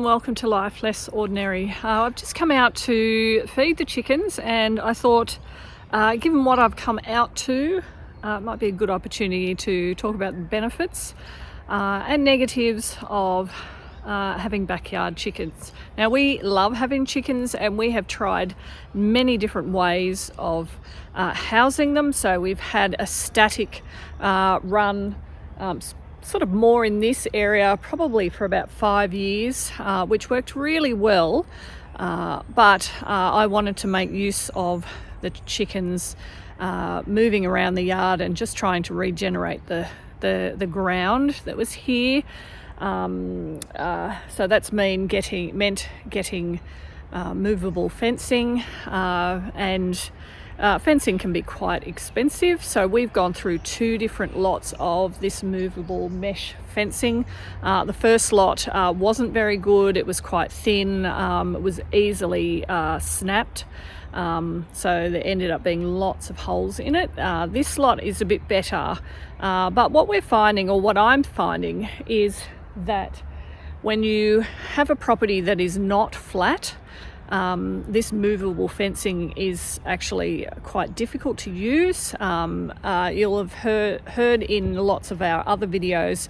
and welcome to Life Less Ordinary. I've just come out to feed the chickens, and I thought, given what I've come out to, it might be a good opportunity to talk about the benefits and negatives of having backyard chickens. Now, we love having chickens, and we have tried many different ways of housing them. So we've had a static run, sort of more in this area, probably for about 5 years, which worked really well. But I wanted to make use of the chickens moving around the yard and just trying to regenerate the ground that was here. So that's meant getting movable fencing, and fencing can be quite expensive, so we've gone through 2 different lots of this movable mesh fencing. The first lot wasn't very good. It was quite thin. It was easily snapped, so there ended up being lots of holes in it. This lot is a bit better, but what we're finding, or what I'm finding, is that when you have a property that is not flat, this movable fencing is actually quite difficult to use. You'll have heard in lots of our other videos,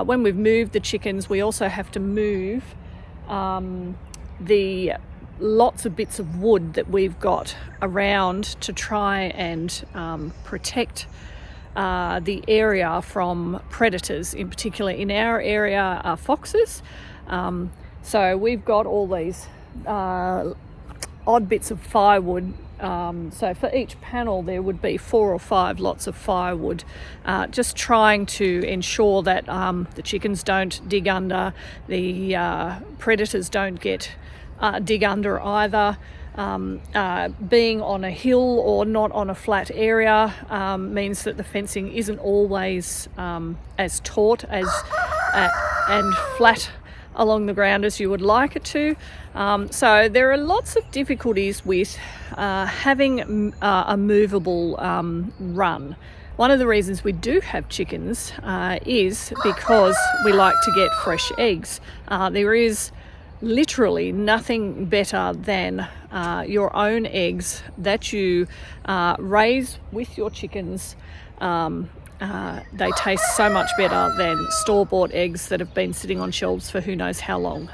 when we've moved the chickens, we also have to move the lots of bits of wood that we've got around to try and protect the area from predators. In particular, in our area are foxes. So we've got all these odd bits of firewood, so for each panel there would be 4 or 5 lots of firewood, just trying to ensure that the chickens don't dig under, the predators don't dig under either. Being on a hill or not on a flat area means that the fencing isn't always as taut and flat along the ground as you would like it to. So there are lots of difficulties with having a movable run. One of the reasons we do have chickens is because we like to get fresh eggs. There is literally nothing better than your own eggs that you raise with your chickens. They taste so much better than store-bought eggs that have been sitting on shelves for who knows how long.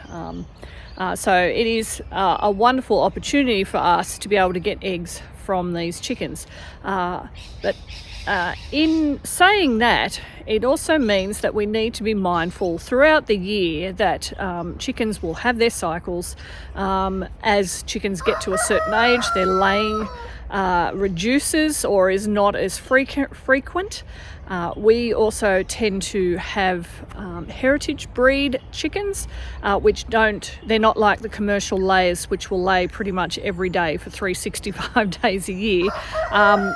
So it is a wonderful opportunity for us to be able to get eggs from these chickens. But in saying that, it also means that we need to be mindful throughout the year that chickens will have their cycles. As chickens get to a certain age, their laying reduces or is not as frequent. We also tend to have heritage breed chickens, they're not like the commercial layers, which will lay pretty much every day for 365 days a year.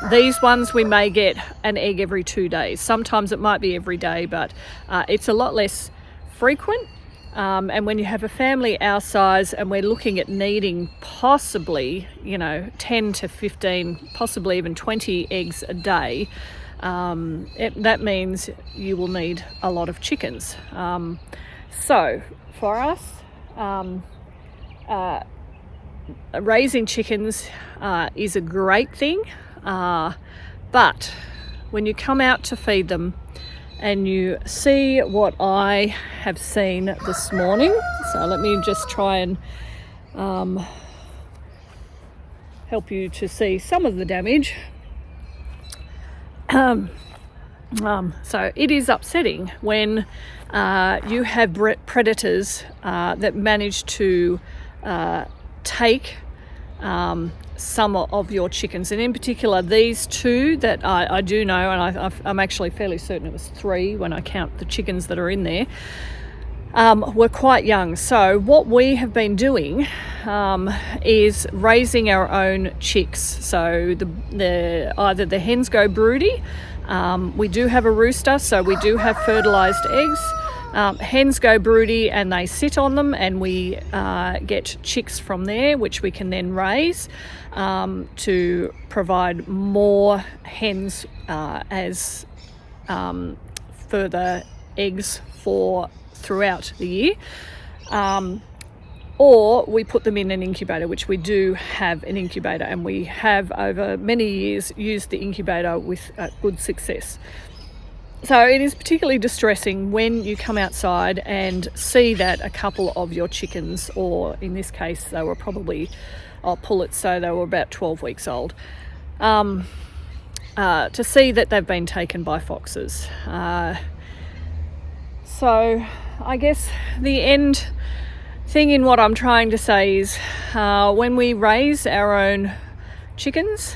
These ones, we may get an egg every 2 days. Sometimes it might be every day, but it's a lot less frequent. And when you have a family our size and we're looking at needing possibly, 10 to 15, possibly even 20 eggs a day, that means you will need a lot of chickens. So for us, raising chickens is a great thing, but when you come out to feed them and you see what I have seen this morning, so let me just try and help you to see some of the damage. So it is upsetting when you have predators that manage to take some of your chickens, and in particular these 2 that I do know, and I'm actually fairly certain it was 3 when I count the chickens that are in there, were quite young. So what we have been doing is raising our own chicks. So either the hens go broody. We do have a rooster, so we do have fertilized eggs. Hens go broody and they sit on them, and we get chicks from there, which we can then raise to provide more hens as further eggs for throughout the year. or we put them in an incubator, which we do have an incubator, and we have over many years used the incubator with good success. So it is particularly distressing when you come outside and see that a couple of your chickens, or in this case they were probably pullets, so they were about 12 weeks old, to see that they've been taken by foxes. So I guess the end thing in what I'm trying to say is when we raise our own chickens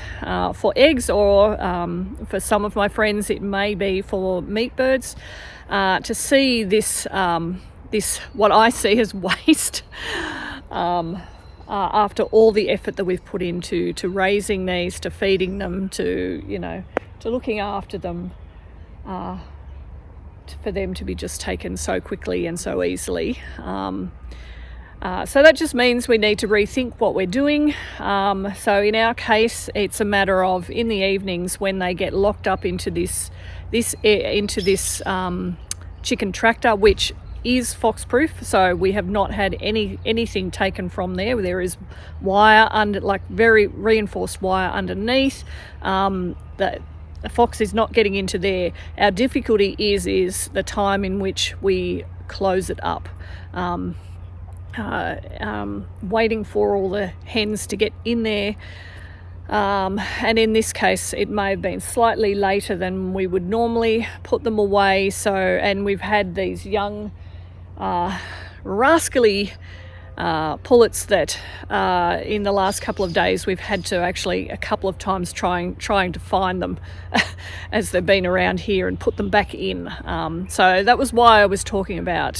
for eggs, or for some of my friends it may be for meat birds, to see this what I see as waste after all the effort that we've put into raising these, to feeding them, to looking after them, for them to be just taken so quickly and so easily. So that just means we need to rethink what we're doing. So in our case, it's a matter of, in the evenings when they get locked up into this chicken tractor, which is fox-proof. So we have not had anything taken from there. There is wire under, like very reinforced wire underneath. That the fox is not getting into there. Our difficulty is the time in which we close it up. Waiting for all the hens to get in there, and in this case it may have been slightly later than we would normally put them away. So, and we've had these young rascally pullets that in the last couple of days we've had to actually a couple of times trying to find them as they've been around here and put them back in. So that was why I was talking about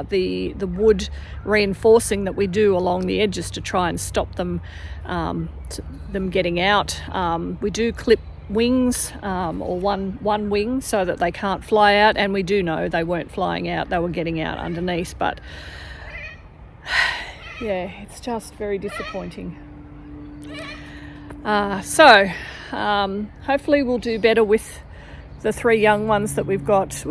the wood reinforcing that we do along the edges to try and stop them getting out. We do clip wings, or one wing, so that they can't fly out, and we do know they weren't flying out, they were getting out underneath. But yeah, it's just very disappointing. So hopefully we'll do better with the 3 young ones that we've got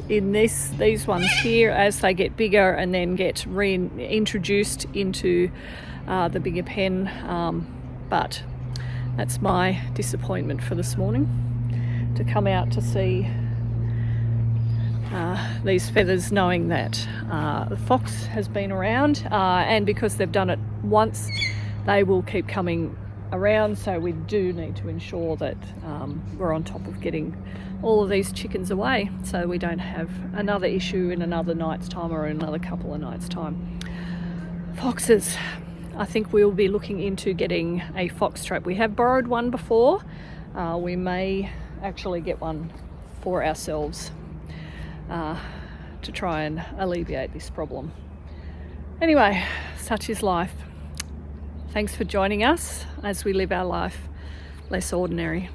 in these ones here as they get bigger and then get reintroduced into the bigger pen. But that's my disappointment for this morning, to come out to see these feathers, knowing that the fox has been around, and because they've done it once, they will keep coming around. So we do need to ensure that we're on top of getting all of these chickens away, so we don't have another issue in another night's time or another couple of nights' time. Foxes. I think we'll be looking into getting a fox trap. We have borrowed one before. We may actually get one for ourselves to try and alleviate this problem. Anyway, such is life. Thanks for joining us as we live our life less ordinary.